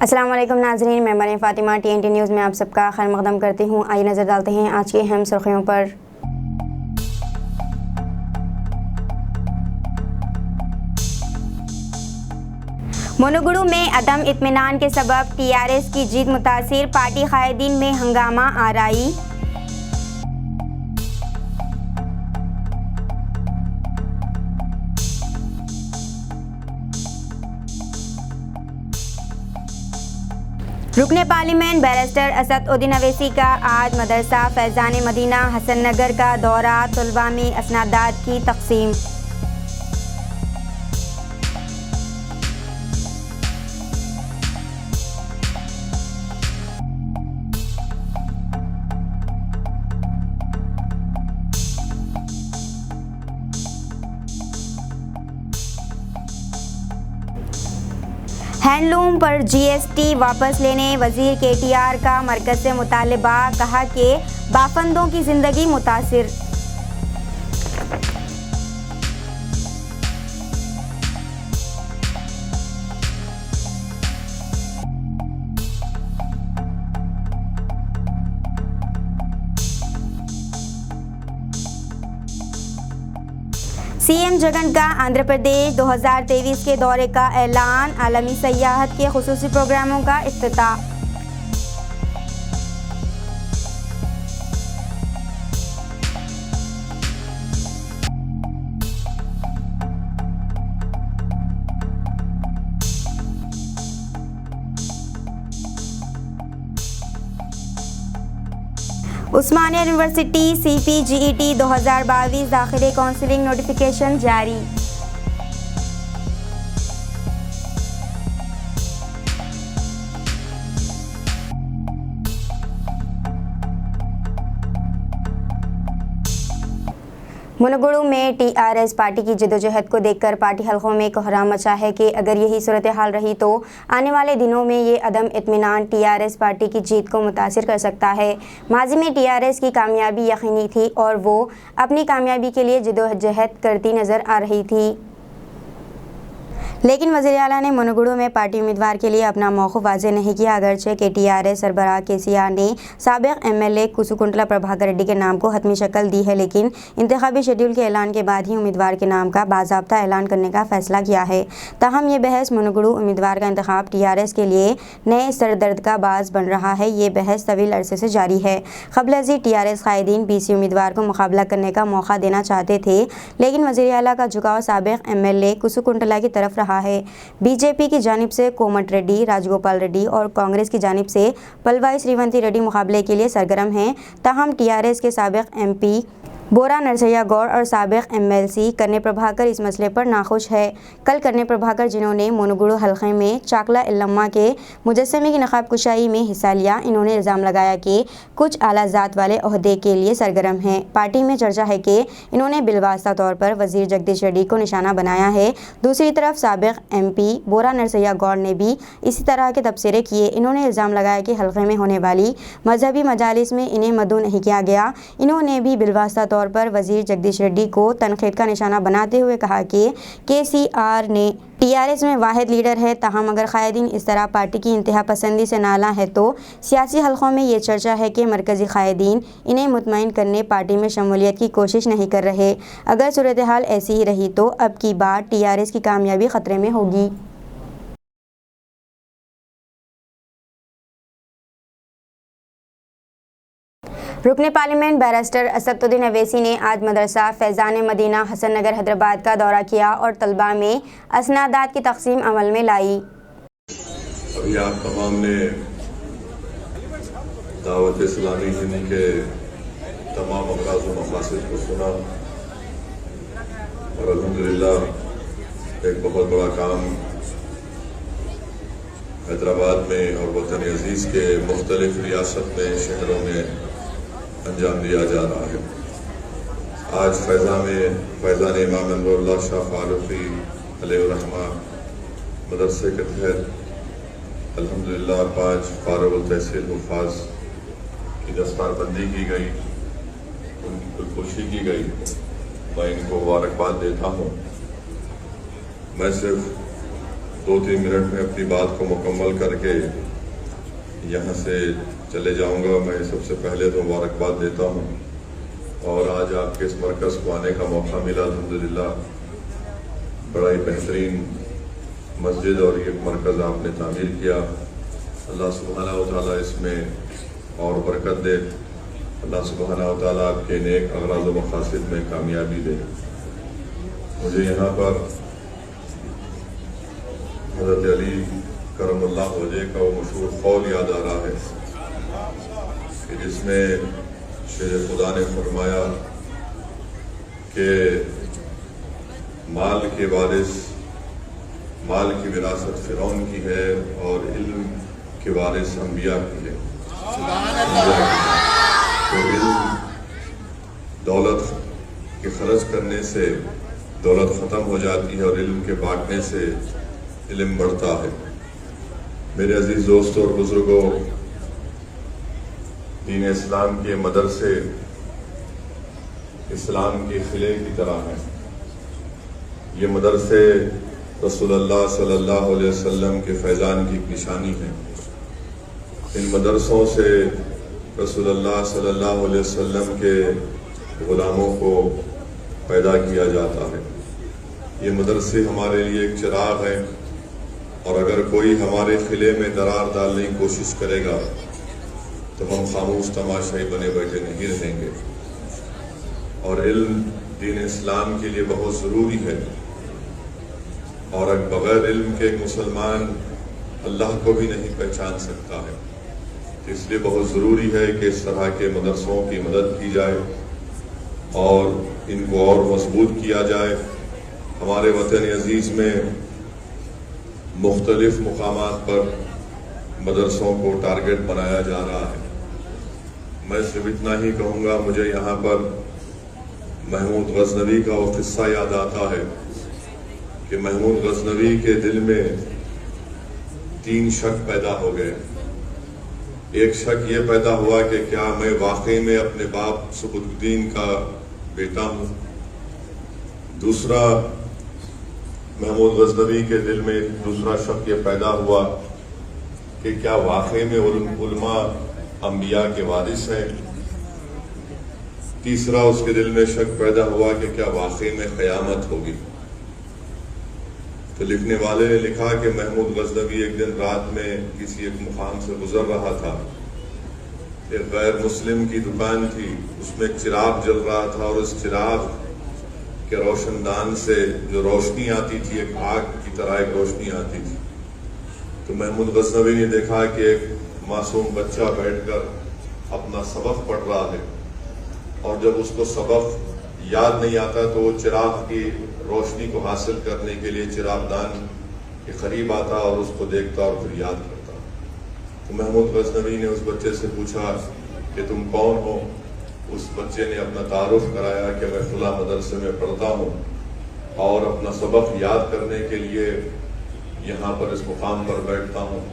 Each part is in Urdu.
السلام علیکم ناظرین، میں مریم فاطمہ TNT نیوز میں آپ سب کا خیر مقدم کرتی ہوں۔ آئیے نظر ڈالتے ہیں آج کی اہم سرخیوں پر۔ منوگڑو میں عدم اطمینان کے سبب TRS کی جیت متاثر، پارٹی قائدین میں ہنگامہ آرائی۔ رکن پارلیمنٹ بیرسٹر اسد الدین اویسی کا آج مدرسہ فیضان مدینہ حسن نگر کا دورہ، طلباء میں اسنادات کی تقسیم۔ ہینڈلوم پر GST واپس لینے وزیر KTR کا مرکز سے مطالبہ، کہا کہ بافندوں کی زندگی متاثر۔ CM جگن کا آندھرا پردیش 2023 کے دورے کا اعلان، عالمی سیاحت کے خصوصی پروگراموں کا افتتاح۔ عثمانیہ یونیورسٹی CPGET 2022 داخلے کونسلنگ نوٹیفیکیشن جاری۔ منوگڑو میں TRS پارٹی کی جدوجہد کو دیکھ کر پارٹی حلقوں میں کوہرام مچا ہے کہ اگر یہی صورتحال رہی تو آنے والے دنوں میں یہ عدم اطمینان TRS پارٹی کی جیت کو متاثر کر سکتا ہے۔ ماضی میں TRS کی کامیابی یقینی تھی اور وہ اپنی کامیابی کے لیے جدوجہد کرتی نظر آ رہی تھی، لیکن وزیر اعلیٰ نے منوگڑو میں پارٹی امیدوار کے لیے اپنا موقف واضح نہیں کیا۔ اگرچہ کہ TRS سربراہ KCR نے سابق MLA کوسوکنٹلا پربھاکر ریڈی کے نام کو حتمی شکل دی ہے، لیکن انتخابی شیڈول کے اعلان کے بعد ہی امیدوار کے نام کا باضابطہ اعلان کرنے کا فیصلہ کیا ہے۔ تاہم یہ بحث منوگڑو امیدوار کا انتخاب TRS کے لیے نئے سردرد کا باعث بن رہا ہے۔ یہ بحث طویل عرصے سے جاری ہے۔ قبل ازیں TRS قائدین BC امیدوار کو مقابلہ کرنے کا موقع دینا چاہتے تھے، لیکن وزیر اعلیٰ کا جھکاؤ سابق MLA کوسوکنٹلا کی طرف رہا ہے۔ BJP کی جانب سے کومٹ ریڈی، راجگوپال ریڈی اور کانگریس کی جانب سے پلوائی سریونتی ریڈی مقابلے کے لیے سرگرم ہیں۔ تاہم TRS کے سابق MP بورا نرسیا گوڑ اور سابق MLC کرنی پربھاکر اس مسئلے پر ناخوش ہے۔ کل کرنی پربھاکر، جنہوں نے منوگڑو حلقے میں چاکلا ایلما کے مجسمے کی نقاب کشائی میں حصہ لیا، انہوں نے الزام لگایا کہ کچھ اعلیٰ ذات والے عہدے کے لیے سرگرم ہیں۔ پارٹی میں چرچا ہے کہ انہوں نے بالواسطہ طور پر وزیر جگدیش ریڈی کو نشانہ بنایا ہے۔ دوسری طرف سابق MP بورا نرسیا گوڑ نے بھی اسی طرح کے تبصرے کیے۔ انہوں نے الزام لگایا کہ حلقے میں ہونے والی مذہبی مجالس میں انہیں مدعو نہیں کیا گیا۔ انہوں نے بھی بالواسطہ طور پر وزیر جگدیش ریڈی کو تنقید کا نشانہ بناتے ہوئے کہا کہ KCR نے TRS میں واحد لیڈر ہے۔ تاہم اگر قائدین اس طرح پارٹی کی انتہا پسندی سے نالاں ہے تو سیاسی حلقوں میں یہ چرچا ہے کہ مرکزی قائدین انہیں مطمئن کرنے پارٹی میں شمولیت کی کوشش نہیں کر رہے۔ اگر صورتحال ایسی ہی رہی تو اب کی بار TRS کی کامیابی خطرے میں ہوگی۔ رکن پارلیمنٹ بیرسٹر اسد الدین اویسی نے آج مدرسہ فیضان مدینہ حسن نگر حیدرآباد کا دورہ کیا اور طلباء میں اسنادات کی تقسیم عمل میں لائی۔ ابھی آپ تمام نے دعوت اسلامی ہند کے تمام اغراض و مقاصد کو سنا اور الحمدللہ ایک بہت بڑا کام حیدرآباد میں اور وطن عزیز کے مختلف ریاست میں شہروں میں انجام دیا جا رہا ہے۔ آج فیضان امام انور اللہ شاہ فاروقی علیہ الرحمہ مدرسے کے تحت الحمدللہ 5 فارغ التحصیل حفاظ کی دستار بندی کی گئی، ان کی خودکشی کی گئی۔ میں ان کو مبارکباد دیتا ہوں۔ میں صرف 2-3 منٹ میں اپنی بات کو مکمل کر کے یہاں سے چلے جاؤں گا۔ میں سب سے پہلے تو مبارکباد دیتا ہوں، اور آج آپ کے اس مرکز کو آنے کا موقع ملا الحمدللہ۔ بڑا ہی بہترین مسجد اور یہ مرکز آپ نے تعمیر کیا، اللہ سبحانہ و تعالیٰ اس میں اور برکت دے، اللہ سبحانہ و تعالیٰ آپ کے نیک اغراض و مقاصد میں کامیابی دے۔ مجھے یہاں پر حضرت علی کرم اللہ وجہ کا وہ مشہور قول یاد آ رہا ہے کہ جس میں شیر خدا نے فرمایا کہ مال کے وارث، مال کی وراثت فرعون کی ہے اور علم کے وارث انبیاء کی ہے۔ تو علم، دولت کے خرچ کرنے سے دولت ختم ہو جاتی ہے اور علم کے بانٹنے سے علم بڑھتا ہے۔ میرے عزیز دوستوں اور بزرگوں، دین اسلام کے مدرسے اسلام کے قلعے کی طرح ہیں۔ یہ مدرسے رسول اللہ صلی اللہ علیہ وسلم کے فیضان کی نشانی ہیں۔ ان مدرسوں سے رسول اللہ صلی اللہ علیہ وسلم کے غلاموں کو پیدا کیا جاتا ہے۔ یہ مدرسے ہمارے لیے ایک چراغ ہیں، اور اگر کوئی ہمارے قلعے میں درار ڈالنے کی کوشش کرے گا تو ہم خاموش تماشائی بنے بیٹھے نہیں رہیں گے۔ اور علم دین اسلام کے لیے بہت ضروری ہے، اور بغیر علم کے ایک مسلمان اللہ کو بھی نہیں پہچان سکتا ہے۔ اس لیے بہت ضروری ہے کہ اس طرح کے مدرسوں کی مدد کی جائے اور ان کو اور مضبوط کیا جائے۔ ہمارے وطن عزیز میں مختلف مقامات پر مدرسوں کو ٹارگٹ بنایا جا رہا ہے۔ میں صرف اتنا ہی کہوں گا، مجھے یہاں پر محمود غزنوی کا وہ قصہ یاد آتا ہے کہ محمود غزنوی کے دل میں 3 شک پیدا ہو گئے۔ ایک شک یہ پیدا ہوا کہ کیا میں واقعی میں اپنے باپ سبکت الدین کا بیٹا ہوں۔ دوسرا، محمود غزنوی کے دل میں دوسرا شک یہ پیدا ہوا کہ کیا واقعی میں علماء انبیاء کے وارث ہیں۔ تیسرا، اس کے دل میں شک پیدا ہوا کہ کیا واقعی میں قیامت ہوگی۔ تو لکھنے والے نے لکھا کہ محمود غزنوی ایک دن رات میں کسی ایک مقام سے گزر رہا تھا۔ ایک غیر مسلم کی دکان تھی، اس میں چراغ جل رہا تھا، اور اس چراغ کہ روشن دان سے جو روشنی آتی تھی ایک آگ کی طرح ایک روشنی آتی تھی۔ تو محمود غزنوی نے دیکھا کہ ایک معصوم بچہ بیٹھ کر اپنا سبق پڑھ رہا ہے، اور جب اس کو سبق یاد نہیں آتا تو وہ چراغ کی روشنی کو حاصل کرنے کے لیے چراغ دان کے قریب آتا اور اس کو دیکھتا اور پھر یاد کرتا۔ تو محمود غزنوی نے اس بچے سے پوچھا کہ تم کون ہو؟ اس بچے نے اپنا تعارف کرایا کہ میں فلاں مدرسے میں پڑھتا ہوں اور اپنا سبق یاد کرنے کے لیے یہاں پر اس مقام پر بیٹھتا ہوں۔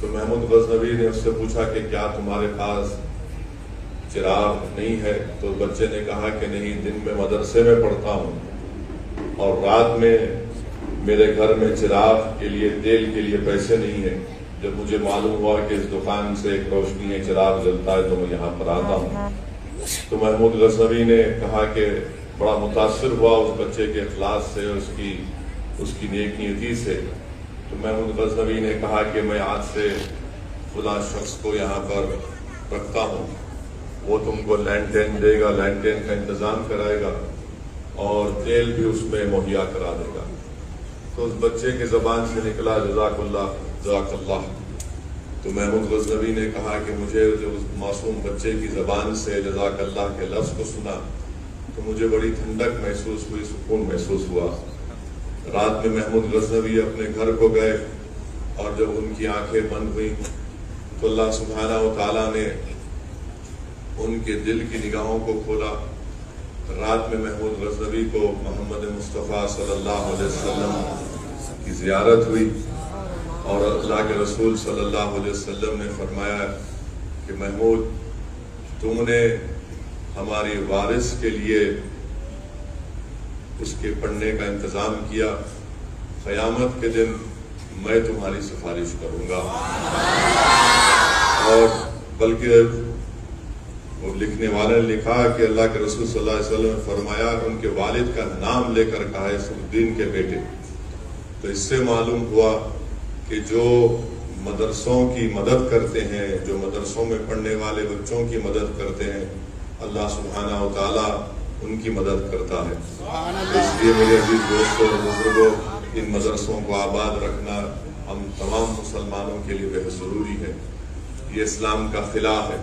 تو محمود غزنوی نے اس سے پوچھا کہ کیا تمہارے پاس چراغ نہیں ہے؟ تو بچے نے کہا کہ نہیں، دن میں مدرسے میں پڑھتا ہوں اور رات میں میرے گھر میں چراغ کے لیے، تیل کے لیے پیسے نہیں ہیں۔ جب مجھے معلوم ہوا کہ اس دکان سے ایک روشنی ہے، چراغ جلتا ہے، تو میں یہاں پر آتا ہوں۔ تو محمود غزنوی نے کہا کہ بڑا متاثر ہوا اس بچے کے اخلاص سے، اس کی نیک نیتی سے۔ تو محمود غزنوی نے کہا کہ میں آج سے فلاں شخص کو یہاں پر رکھتا ہوں، وہ تم کو لینٹین دے گا، لینٹین کا انتظام کرائے گا اور تیل بھی اس میں مہیا کرا دے گا۔ تو اس بچے کی زبان سے نکلا جزاک اللہ جزاک اللہ۔ تو محمود غزنوی نے کہا کہ مجھے جب اس معصوم بچے کی زبان سے جزاک اللہ کے لفظ کو سنا تو مجھے بڑی ٹھنڈک محسوس ہوئی، سکون محسوس ہوا۔ رات میں محمود غزنوی اپنے گھر کو گئے اور جب ان کی آنکھیں بند ہوئیں تو اللہ سبحانہ و تعالیٰ نے ان کے دل کی نگاہوں کو کھولا۔ رات میں محمود غزنوی کو محمد مصطفیٰ صلی اللہ علیہ وسلم کی زیارت ہوئی اور اللہ کے رسول صلی اللہ علیہ وسلم نے فرمایا کہ محمود، تم نے ہماری وارث کے لیے اس کے پڑھنے کا انتظام کیا، قیامت کے دن میں تمہاری سفارش کروں گا. اور بلکہ وہ لکھنے والے نے لکھا کہ اللہ کے رسول صلی اللہ علیہ وسلم نے فرمایا ان کے والد کا نام لے کر کہا ہے سعودین کے بیٹے. تو اس سے معلوم ہوا کہ جو مدرسوں کی مدد کرتے ہیں، جو مدرسوں میں پڑھنے والے بچوں کی مدد کرتے ہیں، اللہ سبحانہ و تعالیٰ ان کی مدد کرتا ہے. اس لیے میرے عزیز دوستوں اور بزرگوں، ان مدرسوں کو آباد رکھنا ہم تمام مسلمانوں کے لیے بہت ضروری ہے. یہ اسلام کا خلا ہے.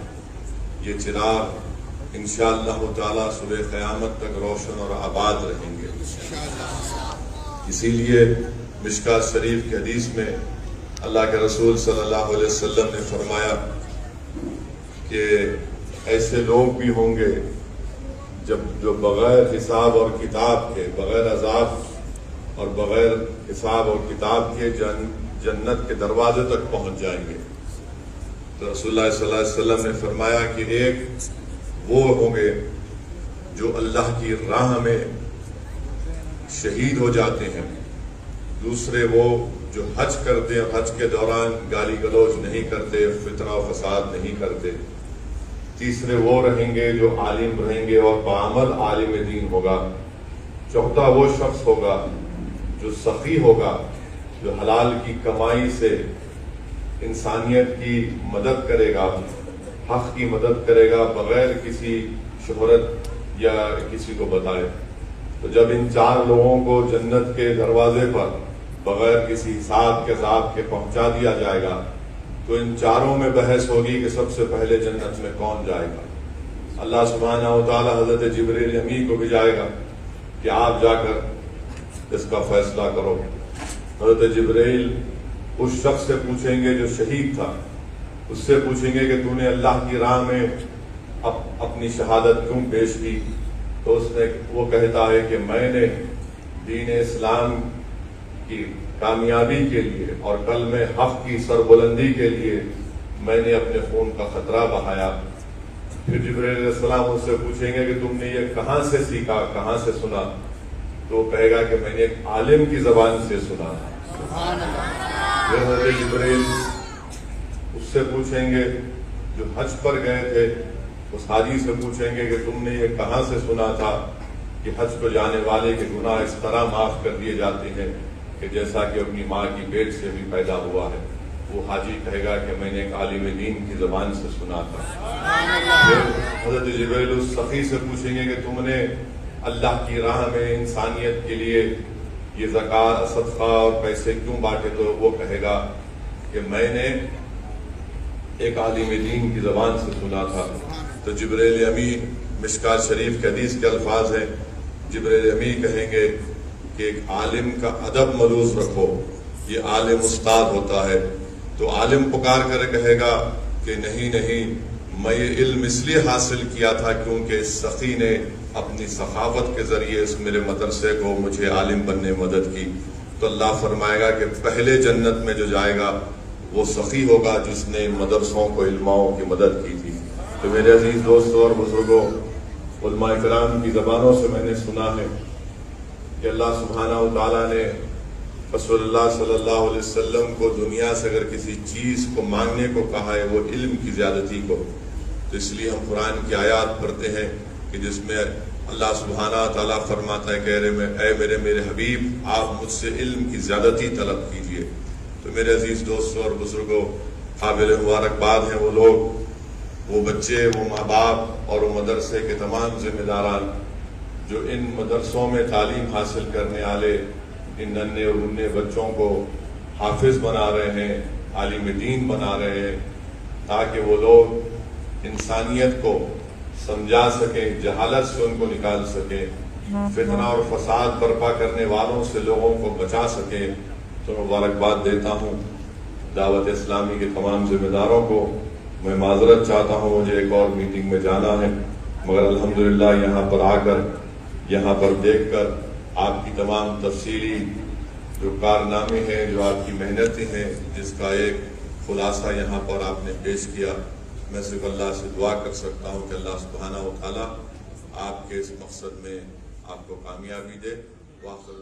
یہ چراغ انشاءاللہ تعالیٰ صبح قیامت تک روشن اور آباد رہیں گے. اسی لیے مشکات شریف کی حدیث میں اللہ کے رسول صلی اللہ علیہ وسلم نے فرمایا کہ ایسے لوگ بھی ہوں گے جو بغیر حساب اور کتاب کے، بغیر عذاب اور بغیر حساب اور کتاب کے جنت کے دروازے تک پہنچ جائیں گے. تو رسول اللہ صلی اللہ علیہ وسلم نے فرمایا کہ ایک وہ ہوں گے جو اللہ کی راہ میں شہید ہو جاتے ہیں، دوسرے وہ جو حج کرتے ہیں، حج کے دوران گالی گلوچ نہیں کرتے، فتنہ و فساد نہیں کرتے، تیسرے وہ رہیں گے جو عالم رہیں گے اور بعمل عالم دین ہوگا، چوتھا وہ شخص ہوگا جو سخی ہوگا، جو حلال کی کمائی سے انسانیت کی مدد کرے گا، حق کی مدد کرے گا بغیر کسی شہرت یا کسی کو بتائے. تو جب ان چار لوگوں کو جنت کے دروازے پر بغیر کسی حساب کے عذاب کے پہنچا دیا جائے گا تو ان چاروں میں بحث ہوگی کہ سب سے پہلے جنت میں کون جائے گا. اللہ سبحانہ و تعالی حضرت جبریل امی کو بھیجائے گا کہ آپ جا کر اس کا فیصلہ کرو. حضرت جبریل اس شخص سے پوچھیں گے جو شہید تھا، اس سے پوچھیں گے کہ تو نے اللہ کی راہ میں اپنی شہادت کیوں پیش کی؟ تو وہ کہتا ہے کہ میں نے دین اسلام کی کامیابی کے لیے اور کلمہ حق کی سربلندی کے لیے میں نے اپنے خون کا خطرہ بہایا. پھر جبرائیل علیہ السلام اس سے پوچھیں گے کہ تم نے یہ کہاں سے سیکھا، کہاں سے سنا؟ تو وہ کہے گا کہ میں نے ایک عالم کی زبان سے سنا. حضرت جبرائیل اس سے پوچھیں گے جو حج پر گئے تھے، اس حاجی سے پوچھیں گے کہ تم نے یہ کہاں سے سنا تھا کہ حج کو جانے والے کے گناہ اس طرح معاف کر دیے جاتے ہیں کہ جیسا کہ اپنی ماں کی پیٹ سے بھی پیدا ہوا ہے. وہ حاجی کہے گا کہ میں نے ایک عالم دین کی زبان سے سنا تھا. حضرت جبرائیل اس سخی سے پوچھیں گے کہ تم نے اللہ کی راہ میں انسانیت کے لیے یہ زکوٰۃ، صدقہ اور پیسے کیوں بانٹے؟ تو وہ کہے گا کہ میں نے ایک عالم دین کی زبان سے سنا تھا. تو جبرائیل امی مشکات شریف کے حدیث کے الفاظ ہیں، جبرائیل امی کہیں گے کہ ایک عالم کا ادب ملوث رکھو، یہ عالم استاد ہوتا ہے. تو عالم پکار کر کہے گا کہ نہیں، میں یہ علم اس لیے حاصل کیا تھا کیونکہ اس سخی نے اپنی سخاوت کے ذریعے اس میرے مدرسے کو مجھے عالم بننے میں مدد کی. تو اللہ فرمائے گا کہ پہلے جنت میں جو جائے گا وہ سخی ہوگا جس نے مدرسوں کو علماؤں کی مدد کی تھی. تو میرے عزیز دوستوں اور بزرگوں، علماء کرام کی زبانوں سے میں نے سنا ہے کہ اللہ سبحانہ و تعالیٰ نے رسول اللہ صلی اللہ علیہ وسلم کو دنیا سے اگر کسی چیز کو مانگنے کو کہا ہے وہ علم کی زیادتی کو. تو اس لیے ہم قرآن کی آیات پڑھتے ہیں کہ جس میں اللہ سبحانہ تعالیٰ فرماتا ہے کہ اے میرے حبیب، آپ مجھ سے علم کی زیادتی طلب کیجئے. تو میرے عزیز دوستوں اور بزرگوں، قابل مبارکباد ہیں وہ لوگ، وہ بچے، وہ ماں باپ اور وہ مدرسے کے تمام ذمہ داران جو ان مدرسوں میں تعلیم حاصل کرنے والے ان ننھے اور منھے بچوں کو حافظ بنا رہے ہیں، عالم دین بنا رہے ہیں، تاکہ وہ لوگ انسانیت کو سمجھا سکیں، جہالت سے ان کو نکال سکیں، فتنہ اور فساد برپا کرنے والوں سے لوگوں کو بچا سکیں. تو مبارکباد دیتا ہوں دعوت اسلامی کے تمام ذمہ داروں کو. میں معذرت چاہتا ہوں، مجھے ایک اور میٹنگ میں جانا ہے، مگر الحمدللہ یہاں پر آ کر، یہاں پر دیکھ کر آپ کی تمام تفصیلی جو کارنامے ہیں، جو آپ کی محنتیں ہیں، جس کا ایک خلاصہ یہاں پر آپ نے پیش کیا، میں صرف اللہ سے دعا کر سکتا ہوں کہ اللہ سبحانہ و تعالیٰ آپ کے اس مقصد میں آپ کو کامیابی دے. وآخر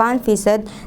5%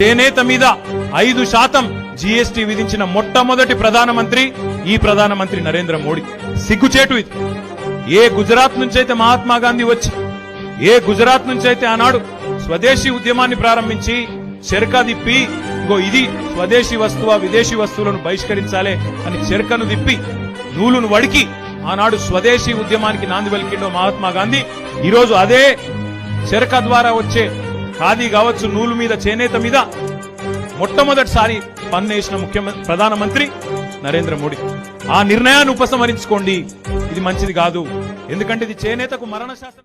చేనేత మీద 5% జీఎస్టీ విధించిన మొట్టమొదటి ప్రధానమంత్రి ఈ ప్రధానమంత్రి నరేంద్ర మోడీ. సిగ్గుచేటు ఇది. ఏ గుజరాత్ నుంచి అయితే మహాత్మా గాంధీ వచ్చి, ఏ గుజరాత్ నుంచి అయితే ఆనాడు స్వదేశీ ఉద్యమాన్ని ప్రారంభించి చెరక దిప్పి ఇది స్వదేశీ వస్తువా విదేశీ వస్తువులను బహిష్కరించాలి అని చెరకను దిప్పి నూలును వడికి ఆనాడు స్వదేశీ ఉద్యమానికి నాంది పలికిండో మహాత్మా గాంధీ, ఈ రోజు అదే చెరక ద్వారా వచ్చే ఖాదీ కావచ్చు, నూలు మీద, చేనేత మీద మొట్టమొదటిసారి పన్నేసిన ప్రధానమంత్రి నరేంద్ర మోడీ. ఆ నిర్ణయాన్ని ఉపసంహరించుకోండి. ఇది మంచిది కాదు. ఎందుకంటే ఇది చేనేతకు మరణ శాసనం.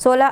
16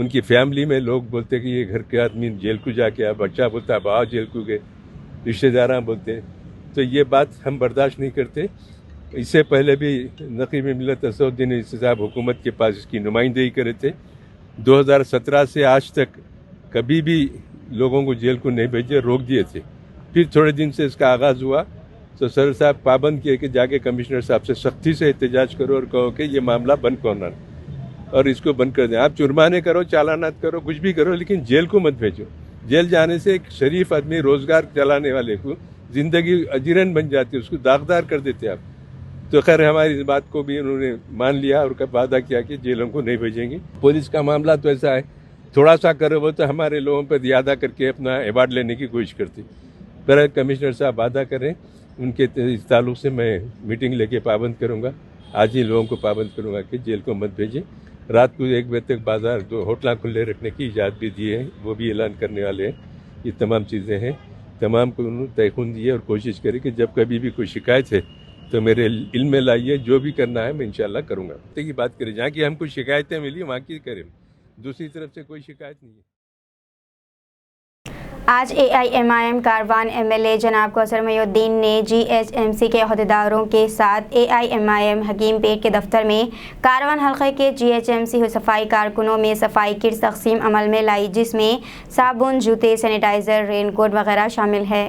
ان کی فیملی میں لوگ بولتے کہ یہ گھر کے آدمی جیل کو جا کے آیا, بچہ بولتا ہے باہر جیل کو گئے, رشتہ داراں بولتے ہیں. تو یہ بات ہم برداشت نہیں کرتے. اس سے پہلے بھی نقیب ملت اسد الدین اویسی صاحب حکومت کے پاس اس کی نمائندگی کرے تھے. 2017 سے آج تک کبھی بھی لوگوں کو جیل کو نہیں بھیجے, روک دیے تھے. پھر تھوڑے دن سے اس کا آغاز ہوا تو سر صاحب پابند کیے کہ جا کے کمشنر صاحب سے سختی سے احتجاج کرو اور کہو کہ یہ معاملہ بند کرنا اور اس کو بند کر دیں. آپ جرمانے کرو, چالانات کرو, کچھ بھی کرو, لیکن جیل کو مت بھیجو. جیل جانے سے ایک شریف آدمی روزگار چلانے والے کو زندگی اجیرن بن جاتی ہے, اس کو داغدار کر دیتے آپ. تو خیر ہماری اس بات کو بھی انہوں نے مان لیا اور وعدہ کیا کہ جیلوں کو نہیں بھیجیں گے. پولیس کا معاملہ تو ایسا ہے, تھوڑا سا کرو وہ تو ہمارے لوگوں پر زیادہ کر کے اپنا ایوارڈ لینے کی کوشش کرتی. پر کمشنر صاحب وعدہ کریں, ان کے اس تعلق سے میں میٹنگ لے کے پابند کروں گا. آج ہی لوگوں کو پابند کروں گا کہ جیل کو مت بھیجیں. رات کو 1 بجے تک بازار ہوٹلاں کھلے رکھنے کی اجازت بھی دی ہے, وہ بھی اعلان کرنے والے ہیں. یہ تمام چیزیں ہیں, تمام کو انہوں نے تیقن دی ہے اور کوشش کرے کہ جب کبھی بھی کوئی شکایت ہے تو میرے علم میں لائیے, جو بھی کرنا ہے میں انشاءاللہ کروں گا. کی بات کریں جہاں کی ہم کو شکایتیں ملی وہاں کی کریں, دوسری طرف سے کوئی شکایت نہیں ہے. آج AIMIM کاروان MLA جناب کوثر محی الدین نے GHMC کے عہدیداروں کے ساتھ AIMIM حکیم پیٹ کے دفتر میں کاروان حلقے کے GHMC صفائی کارکنوں میں صفائی کٹس تقسیم عمل میں لائی, جس میں صابن, جوتے, سینیٹائزر, رین کوٹ وغیرہ شامل ہے.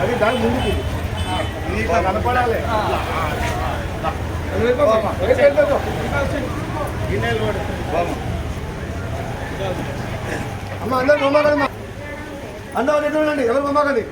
అది దాని ముందుకి ఇట్లా కనపడాలి అమ్మ అందరు బొమ్మకండి అందరూ ఎటు ఉండండి ఎవరు బొమ్మకండి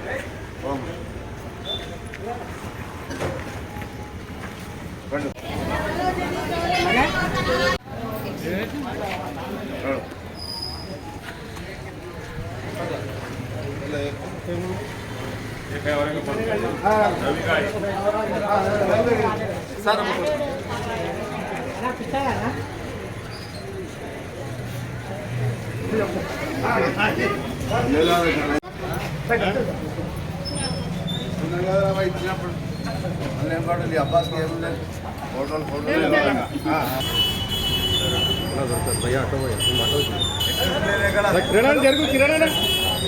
అబ్బాస్ కిరణ్ జరుగు కిరణ్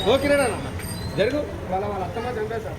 ఓ కిరణ్ జరుగు వాళ్ళ అత్తమ్మ చంపేశారు.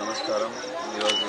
నమస్కారం ఈరోజు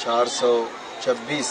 426